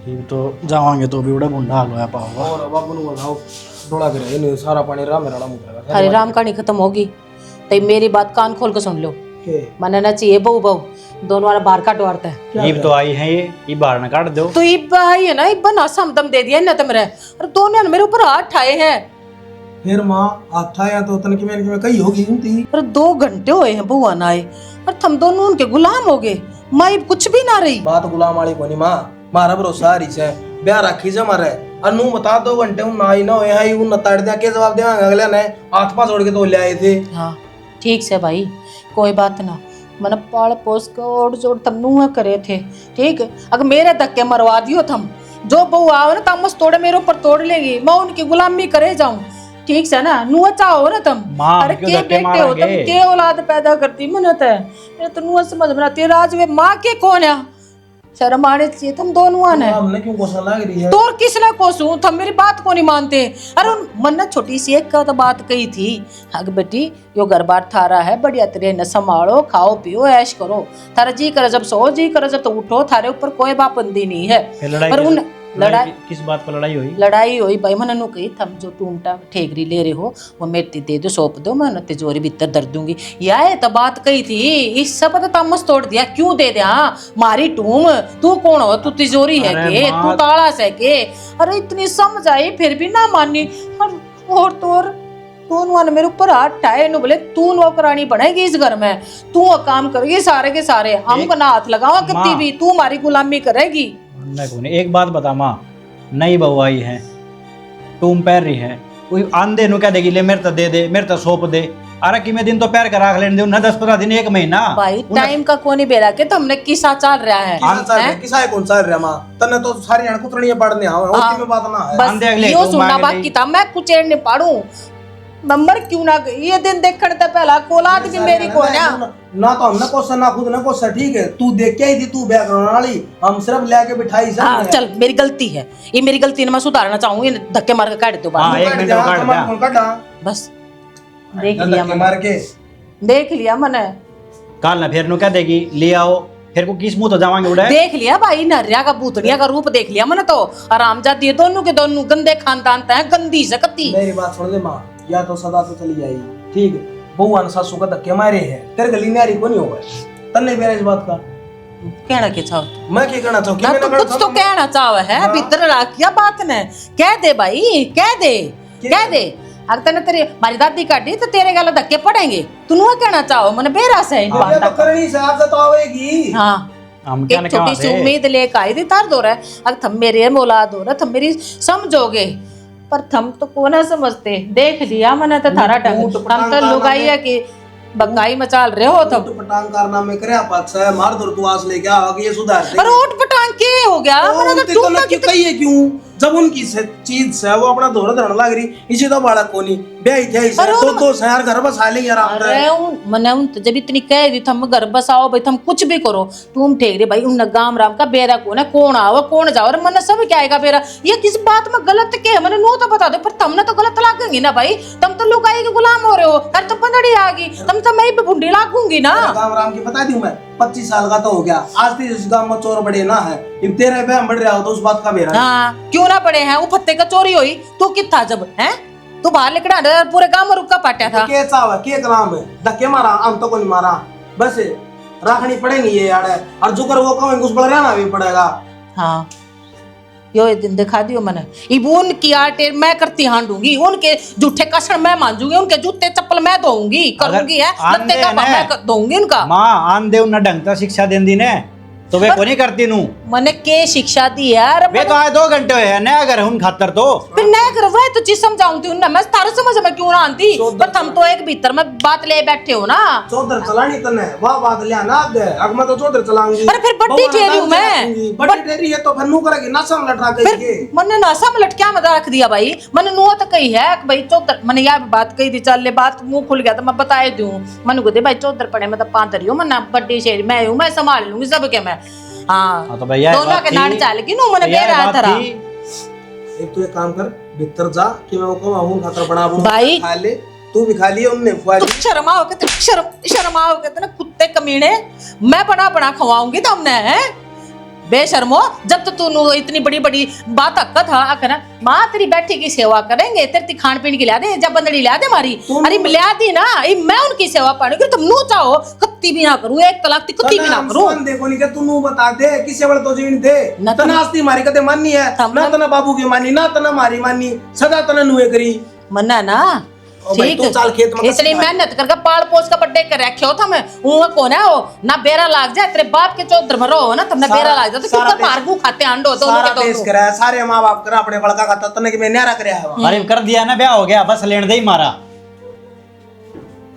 ये तो जावांगे तो भी बड़ा गुंडा हाल होया पाओगा। और बाबू ने बताओ डोला के रहे नहीं, सारा पानी राम मेरा मुकरेगा। हरे राम कहानी खत्म होगी तो मेरी बात कान खोल के सुन लो, के मने ना चाहिए बहू बहू दोनों वाला बाहर काटो आरता है, ईब तो आई है, ये बाहर ना काट दो, तो इब आई है ना, इब ना समदम दे दिया ना तुमरे, और दोनों ने मेरे ऊपर हाथ ठाए हैं, फिर माँ आता या तो तन की मैंने कही होगी उनती, और 2 घंटे हुए हैं बुआ ना आए, और तुम दोनों उनके गुलाम हो गए, मैं इब कुछ भी ना रही। बात गुलाम वाली कोनी माँ, मारा भरोसा हरी से ब्याह रखी से मारे, अनु बता 2 घंटे उन आई ना होए है, उन ताड़ दिया के जवाब देवांगे अगले ने, हाथ पास जोड़ के तो ले आए थे। हाँ ठीक से भाई, कोई बात ना, मैंने पाल पोस के ओढ़ जोड़ तम नुआ करे थे, ठीक है, अगर मेरे धक्के मरवा दियो तुम, जो बहू आओ ना तमस तोड़े मेरे ऊपर तोड़ लेगी, मैं उनकी गुलामी करे जाऊं, ठीक से ना, नुआ चाहो ना तुम, माँ, अरे क्यों के धक्के बेटे हो तुम, मारोगे? के औलाद पैदा करती मनत है, मेरे तो नुआ समझ में आती है, राज में माँ के कौन है, शर्म आने चाहिए तुम दोनों आने, हमने क्यों कोसा लग रही है, तोर किसने कोसू, तुम मेरी बात को नहीं मानते, अरे उन मन ने छोटी सी एक का तो बात कही थी, अग बेटी यो घर बार थारा है, बढ़िया तरह न संभालो, खाओ पियो ऐश करो, थारा जी करे जब सो, जी करे जब तो उठो, थारे ऊपर कोई पाबंदी नहीं है, फिर लड़ाई पर उन लड़ाई किस बात पर लड़ाई हुई? लड़ाई हुई भाई, मैंने नु कही थम जो टूमटा ठेकरी ले रहे हो वो मेटी दे दो, सौंप दो, मैं तिजोरी भीतर धर दूंगी, यार तो बात कही थी, इस सब तो तमस तोड़ दिया, क्यों दे दिया मारी टूम, तू कौन हो, तू तिजोरी है अरे के, माँ- तू ताला से के, अरे इतनी समझ आई फिर भी ना मानी, और तोर दोनों ने मेरे ऊपर हाथ ठाए, नु बोले तू नौकरानी बनेगी इस घर में, तू काम करेगी सारे के सारे, हमको ना हाथ लगावा कितनी माँ- भी, तू हमारी गुलामी करेगी। एक बात बता माँ, नई बहू आई है, टूम पैर रही है, कोई आंधे नु कह देगी ले मेरे तो दे दे, मेरे तो सौंप दे, अरे कि मैं दिन तो पैर का राख लेने दे, 10-15 दिन 1 महीना भाई टाइम का कोनी बेरा के तो हमने किसा चल रहा है, किसा कौन सा रहा माँ, तने तो सारी अणकुतरनियां पढ़ने आओ, और की बात ना है, बस आंधे अगले यो को सुनना मांगे बाकी नहीं। था, मैं कुछ एड़ नहीं पाड़ू, नंबर क्यों ना गई, ये दिन देखने तो पहला कोलाद भी मेरी को ना, ना तो हमने कोसा ना खुद ने कोसा, ठीक है, तू देख के आई थी, तू ब्याह करने वाली, हम सिर्फ लेके बिठाई सब हाँ चल मेरी गलती है, ये मेरी गलती है, मैं सुधारना चाहूंगी, धक्के मार के काट दो हाँ, बाहर, 1 मिनट में काट दिया। बस देख लिया मैंने, मार के देख लिया मैंने, काल ना फिर नु कह देगी ले आओ, फिर को किस मुंह तो जावांगे उड़े, देख लिया भाई, नरिया का भूतड़िया का रूप देख लिया मैंने तो, आराम जाती है दोनों के दोनों, गंदे खानदान है, गंदी सकती, मेरी बात सुन ले माँ, या तो सदा तो चली जाएगी, ठीक है, बहू ने सासू का धक्के मारे हैं, तेरे गली न्यारी को नहीं होगा, तन्ने मेरे इस बात का कहना क्या चाहो, मैं क्या कहना चाहूँ, ना तो कुछ तो कहना चाहो है, भीतर रखिया बात ने, कह दे भाई, कह दे, कह दे, अगर तेने तेरी मारी दादी काटी तो तेरे गल धक्के पड़ेंगे। तू नुआ कहना चाहो मन बेरा से इन ये बात तो करनी से आज तो आवेगी। हाँ हम क्या एक छोटी सी उम्मीद लेकर आई थी तार दो रहा है, अगर थम मेरे औलाद हो रहा थम मेरी समझोगे, पर थम तो को ना समझते। देख लिया मैंने तो थारा ढंग, हम तो लुगाई है कि बंगाई मचाल रहे हो तुम। तो पटांग कारनामे करे पाछ है मार दो तू आस लेके आ कि ये सुधार दे। अरे उठ पटांग के हो गया मैंने तो तो क्यों कहिए क्यों जब उनकी चीज से वो अपना धोरा धरने लग रही इसी तो बालक को नहीं ब्याह थे इसे तो शहर घर बसा लेंगे आराम से। अरे मैंने उन जब इतनी कह दी थम घर बसाओ भाई थम कुछ भी करो, तुम ठेक रहे भाई उन गांव राम का बेरा कौन है, कौन आओ कौन जाओ, और मैंने सब क्या आएगा बेरा ये किस बात में गलत के मैंने नो तो बता दो, पर तुमने तो गलत लागेंगी ना भाई, तुम तो लुगाई के गुलाम हो रहे हो। अरे तो पंदड़ी आ गई तुम तो मैं भी भुंडी लागूंगी ना। गांव राम की बता दूं मैं 25 साल का तो हो गया, आज तक इस गांव में चोर बड़े ना है, इन तेरे पे हम बढ़ रहा हो तो उस बात का बेरा। हाँ क्यों ना पड़े हैं, वो फत्ते का चोरी हुई तू कितना जब है तू बाहर लेकर पूरे गांव में रुका पाटा था। के चाव के काम है धक्के मारा हम तो कोई मारा बस रखनी पड़ेगी ये यार, और जो कर वो कहेंगे उस पर रहना भी पड़ेगा। हाँ यो एक दिन दिखा दियो मैंने इबून की आटे मैं करती हांडूंगी, उनके जूठे कसन मैं मांजूंगी, उनके जूते चप्पल मैं धोऊंगी करूंगी है लत्ते का मैं धोऊंगी उनका। मां आन दे उन ढंग से शिक्षा देन दी ने तो वे को नहीं करती नु मैंने के शिक्षा दी यार वे तो आए 2 घंटे हुए हैं नया घर उन खातर तो फिर नया घर वह तो चीज समझाऊंगी उन्हें, मैं तारे समझ में क्यों ना आती, पर हम तो एक भीतर में बात ले बैठे हो ना। चौधर चलानी तने वाह बात ले ना आगे अब मैं तो चौधर चलाऊंगी। अरे फिर बड्डी ठेरी हूं मैं, बड्डी ठेरी है तो फिर नू करेगी ना सम लटका के मैंने नासा में लटकिया मत रख दिया भाई, मैंने नुआ तो कही है कि भाई चौधर मैंने यार बात कही थी चल ले बात मुंह खुल गया तो मैं बताए दूं, मैंने कहते भाई चौधर पड़े मैं तो पांतरी हूं, मैं बड्डी शेरी मैं हूं, मैं संभाल लूंगी सबके मैं। हाँ तो भैया दोनों के नाड़ चाल की नु मैंने बेरा थरा। एक तो एक काम कर भीतर जा कि मैं वो कहूं खातर बना भाई खा ले तू भी खा लिए उनने तू शर्माओगे तो शर्माओगे तो ना कुत्ते कमीने, मैं बना बना खवाऊंगी तुमने है बेशर्मो। जब तो तू इतनी बड़ी बड़ी बात हक्का था आकर माँ तेरी बैठी की सेवा करेंगे, तेरी खान पीन की ला दे जब बंदड़ी ला दे मारी, अरे मिला दी ना मैं उनकी सेवा पाने तुम नू चाहो कत्ती भी ना करूं, एक तलाक ती कत्ती भी ना करूं। देखो नहीं तू नू बता दे किसे बड़े तो जीवन दे तना आस्ती मारी कदे माननी है ना तना बाबू की मानी ना तना मारी मानी सदा तना नुए करी मन्ना ना ठीक इतनी मेहनत करके पाल पोस का बर्थडे कर रखे हो तुम वो कौन है वो ना बेरा लाग जाए तेरे बाप के चौधर में रहो ना तुमने बेरा लाग जाए तो क्यों मारगू खाते अंडो दोनों के दोनों करे सारे माँ बाप करा अपने बड़का खाता तने कि मैं न्यारा करया है। अरे कर दिया ना ब्याह हो गया बस लेन दे ही मारा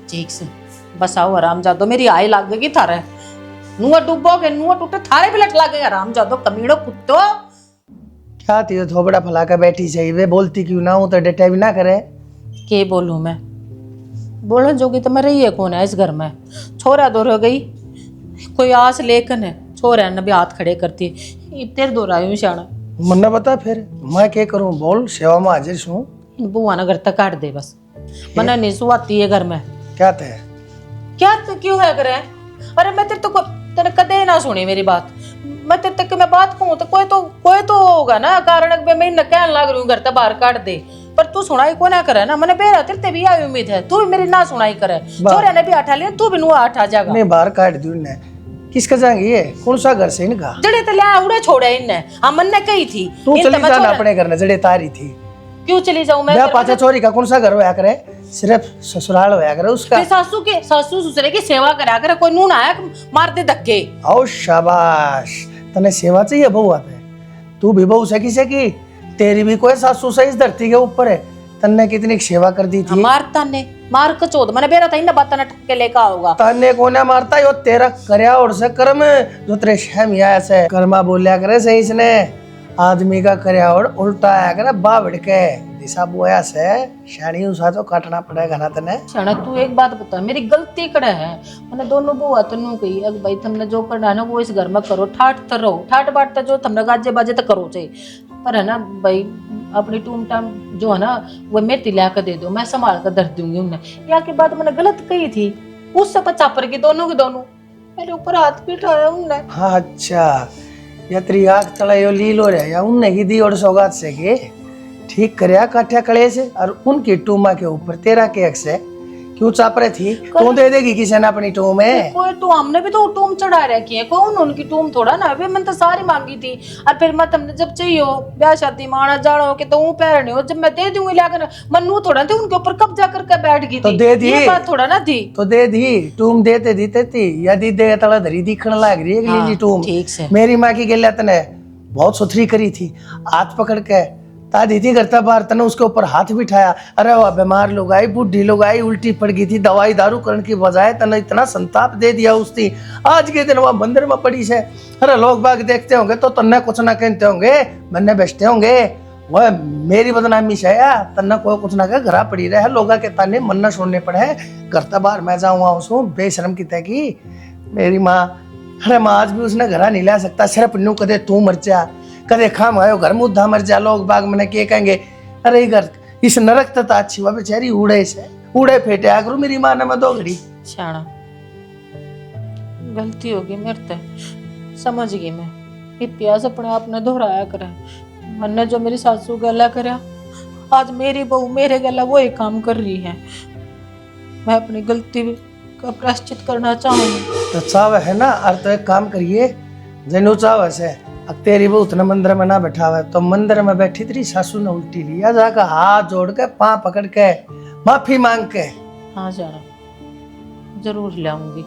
ठीक से बस आओ आराम जादो मेरी आई लाग गई थारे नुआ डूबोगे नुआ टूटे थारे भी लट लागेगा आराम जादो कमीड़ो कुत्तो। क्या थी थोबड़ा फैला कर बैठी चाहिए वे बोलती क्यों ना हूं तो डेटा भी ना करे के बोलूं मैं बोलने जोगी तो मैं रही है कौन है इस घर में, छोरा दो हो गई कोई आस लेकन है छोरा ने भी हाथ खड़े करती तेरे दो रायू शाना मन्ना बता फिर मैं क्या करूं बोल सेवा में हाजिर छूं। बुआ ना घर तक काट दे बस मना नहीं सुवाती है घर में क्या थे क्या तो क्यों है करे। अरे मैं तेरे कदे ना सुनी मेरी बात, मैं तेरे तक मैं बात कहूँ तो कोई तो होगा ना कारण मैं न कहने लग रही हूँ घर तक बाहर काट दे, पर तू सुनाई को ना करे ना मैंने बेरा तेरे भी आई उम्मीद है तू भी मेरी ना सुनाई करे, छोरे ने भी हटा लिया तू भी नुआ हटा जाएगा। नहीं बाहर काट दी ने किसका जाएंगे ये कौन सा घर से इनका जड़े तो लिया उड़े छोड़े इनने हम मन ने कही थी तू चली जाना अपने घर में जड़े तारी थी क्यों चली जाऊं मैं पाचा छोरी का कौन सा घर होया करे सिर्फ ससुराल होया करे उसका सासू ससुरे की सेवा करा करे कोई नून आया मार दे धक्के। आओ शाबाश तने सेवा चाहिए बहुआ पे तू भी बहु सकी से की तेरी भी कोई सासू से इस धरती के ऊपर है तन्ने कितनी सेवा कर दी थी। मारता ने मार कचोद मैंने बेरा था इन बात न ठक्के लेकर आओगा तन्ने कोने मारता यो तेरा करया और से कर्म जो तेरे शहम या से कर्मा बोलिया करे सही इसने आदमी का करया और उल्टा आया करे बावड़ के दिशा बोया से शानी उसा तो काटना पड़ेगा ना तने। शाना तू एक बात बता मेरी गलती कड़े है मैंने दोनों बुआ तनु कही अब भाई तुमने जो करना है ना वो इस घर में करो ठाट तो रहो ठाट बाट तो जो तुमने गाजे बाजे तो करो चाहिए, पर है ना भाई अपनी टूम टाम जो है ना वो मेथी ला कर दे दो मैं संभाल कर धर दूंगी उन्हें। या के बाद मैंने गलत कही थी उससे पचापर की दोनों के दोनों मेरे ऊपर हाथ भी उठाया उनने। हाँ अच्छा या तेरी आग तला यो लीलो रहे या उनने की दी और सौगात से के ठीक करया काठ्या कले से और उनकी टूमा के ऊपर तेरा केक से क्यों चाप रही थी? तू दे देगी किसी ने अपनी टूम में? कोई टूम हमने भी तो टूम चढ़ा रखी है, कौन उनकी टूम थोड़ा ना वे, मैंने तो सारी मांगी थी। और फिर मत हमने जब चाहिए हो ब्याह शादी में आना जाना हो के तो वो पैरने हो, जब मैं दे दूंगी लाकर मन्नू थोड़ा थे उनके ऊपर कब्जा करके बैठ गई तो थी, दे दी। ये बात थोड़ा ना थी। तो दे दी टूम, देते देते थी यदि दे तला धरी दिखने लग रही है हाँ, लीली टूम। ठीक से। मेरी माँ की गलिया तने बहुत सुथरी करी थी, हाथ पकड़ के दादी थी करता बार तने उसके ऊपर हाथ बिठाया। अरे वह बीमार लोग आई, बुढ़ी लोग आई, उल्टी पड़ गई थी, दवाई दारू करने की बजाय तने इतना संताप दे दिया उसकी। आज के दिन वह मंदिर में पड़ी से। अरे लोग बाग देखते होंगे तो तन्ने कुछ ना कहते होंगे, मन्ने बेचते होंगे, वह मेरी बदनामी से या तन्ना कोई कुछ ना कह घरा पड़ी रहे। लोग के ताने मन्ना सुनने पड़े, करता बार मैं जाऊँ उसको बेशरम की तय की मेरी माँ। अरे माँ आज भी उसने घरा नहीं ला सकता, सिर्फ नू कदे तू मर जा, कदे खाम आयो घर मुद्दा मर जा। लोग बाग मैंने के कहेंगे अरे घर इस नरक तथा अच्छी हुआ बेचारी उड़े से उड़े फेटे आगरू मेरी माँ ने मैं 2 घड़ी। शाना गलती होगी मेरे ते, समझ गई मैं। इतिहास अपने आप ने दोहराया करे, मैंने जो मेरी सासू गला करया आज मेरी बहू मेरे गला वो ही काम कर रही है। मैं अपनी गलती का प्रायश्चित करना चाहूंगी। तो चाव है ना, और तो एक काम करिए जैनो चाव से अब तेरी बहू उतना मंदिर में ना बैठा हुआ है तो मंदिर में बैठी तेरी सासू ने उल्टी लिया, जाकर हाथ जोड़ के पाँव पकड़ के माफी मांग के। हाँ जाना जरूर लाऊंगी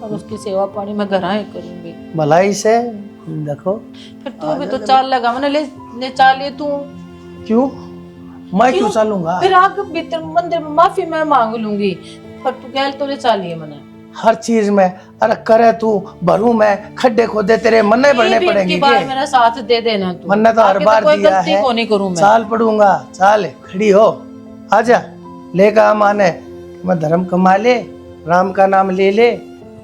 और उसकी सेवा पानी मैं घर आए करूंगी भलाई से। देखो फिर तू भी तो चाल लगा, मैंने ले चाल लिए तू क्यों मैं क्यों चलूंगा? फिर आगे भीतर मंदिर में माफी मैं मांग लूंगी, पर तू गैल तो ले चाल लिए मैंने हर चीज में। अरे करे तू भरू में खड्डे खोदे तेरे मन्ने भरने पड़ेंगे की बार मेरा साथ दे देना तू, मन्ने तो हर आगे बार कोई दिया गलती है। को नहीं करूं मैं। चाल पड़ूंगा, चाल खड़ी हो, आजा लेका माने मैं धर्म कमा ले, राम का नाम ले ले,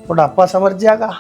बुढ़ापा संवर जाएगा।